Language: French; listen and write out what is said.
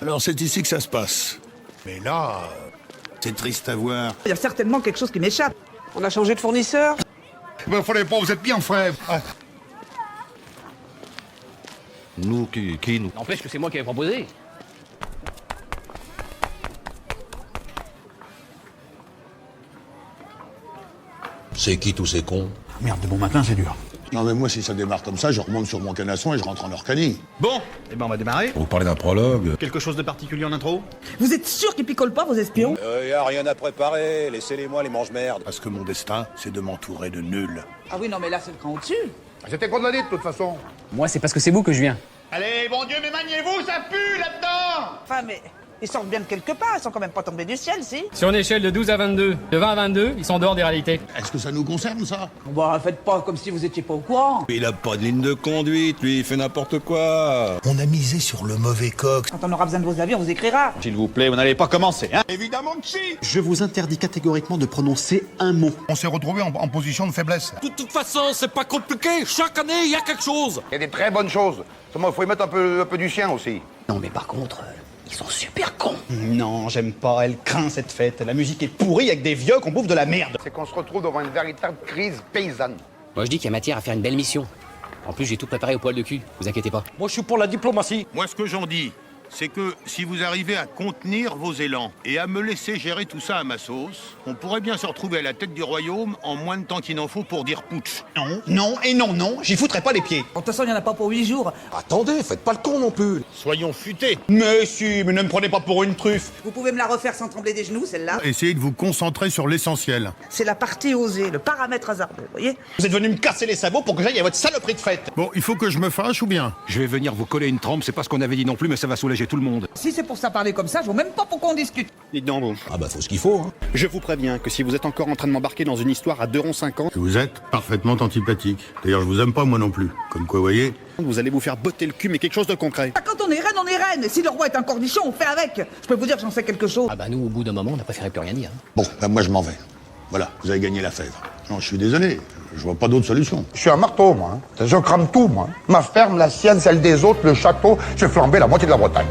Alors c'est ici que ça se passe. Mais là, c'est triste à voir. Il y a certainement quelque chose qui m'échappe. On a changé de fournisseur? Ben, fallait pas, vous êtes bien frère. Ah. Nous, qui nous? N'empêche que c'est moi qui avais proposé. C'est qui tous ces cons? Merde, de bon matin, c'est dur. Non mais moi si ça démarre comme ça, je remonte sur mon canasson et je rentre en Orcanie. Bon, eh ben on va démarrer. Vous parlez d'un prologue? Quelque chose de particulier en intro? Vous êtes sûr qu'ils picolent pas, vos espions? Y a rien à préparer, laissez-les-moi les mange-merde. Parce que mon destin, c'est de m'entourer de nuls. Ah oui, non, mais là, c'est le cran au-dessus. C'était qu'on l'a dit de toute façon. Moi, c'est parce que c'est vous que je viens. Allez, bon Dieu, mais maniez-vous, ça pue là-dedans. Enfin, mais ils sortent bien de quelque part, ils sont quand même pas tombés du ciel, si? Sur une échelle de 12 à 22, de 20 à 22, ils sont dehors des réalités. Est-ce que ça nous concerne ça? Bon, faites pas comme si vous étiez pas au courant. Il a pas de ligne de conduite, lui, il fait n'importe quoi. On a misé sur le mauvais coq. Quand on aura besoin de vos avis, on vous écrira. S'il vous plaît, vous n'allez pas commencer, hein? Évidemment que si. Je vous interdis catégoriquement de prononcer un mot. On s'est retrouvés en position de faiblesse. De toute façon, c'est pas compliqué. Chaque année, il y a quelque chose. Il y a des très bonnes choses. Seulement, il faut y mettre un peu du sien aussi. Non, mais par contre, ils sont super cons. Non, j'aime pas, elle craint cette fête. La musique est pourrie avec des vieux qu'on bouffe de la merde. C'est qu'on se retrouve devant une véritable crise paysanne. Moi, je dis qu'il y a matière à faire une belle mission. En plus, j'ai tout préparé au poil de cul, vous inquiétez pas. Moi, je suis pour la diplomatie. Moi, ce que j'en dis, c'est que si vous arrivez à contenir vos élans et à me laisser gérer tout ça à ma sauce, on pourrait bien se retrouver à la tête du royaume en moins de temps qu'il n'en faut pour dire putsch. Non, non et non, non, j'y foutrais pas les pieds. De toute façon, il y en a pas pour 8 jours. Attendez, faites pas le con non plus. Soyons futés. Mais si, mais ne me prenez pas pour une truffe. Vous pouvez me la refaire sans trembler des genoux, celle-là. Essayez de vous concentrer sur l'essentiel. C'est la partie osée, le paramètre hasardeux, vous voyez? Vous êtes venu me casser les sabots pour que j'aille à votre saloperie de fête. Bon, il faut que je me fâche ou bien? Je vais venir vous coller une trempe, c'est pas ce qu'on avait dit non plus, mais ça va soulager tout le monde. Si c'est pour ça parler comme ça, je vois même pas pourquoi on discute. Dites donc, vous. Ah bah, faut ce qu'il faut, hein. Je vous préviens que si vous êtes encore en train de m'embarquer dans une histoire à 2 ronds 50, Vous êtes parfaitement antipathique. D'ailleurs, je vous aime pas moi non plus. Comme quoi, vous voyez. vous allez vous faire botter le cul, mais quelque chose de concret. Ah, quand on est reine, on est reine. Et si le roi est un cornichon, on fait avec. Je peux vous dire que j'en sais quelque chose. Ah bah nous, au bout d'un moment, on a préféré plus rien dire. Bon, ben moi je m'en vais. Voilà, vous avez gagné la fève. Non, je suis désolé, je vois pas d'autre solution. Je suis un marteau, moi. Je crame tout, moi. Ma ferme, la sienne, celle des autres, le château, j'ai flambé la moitié de la Bretagne.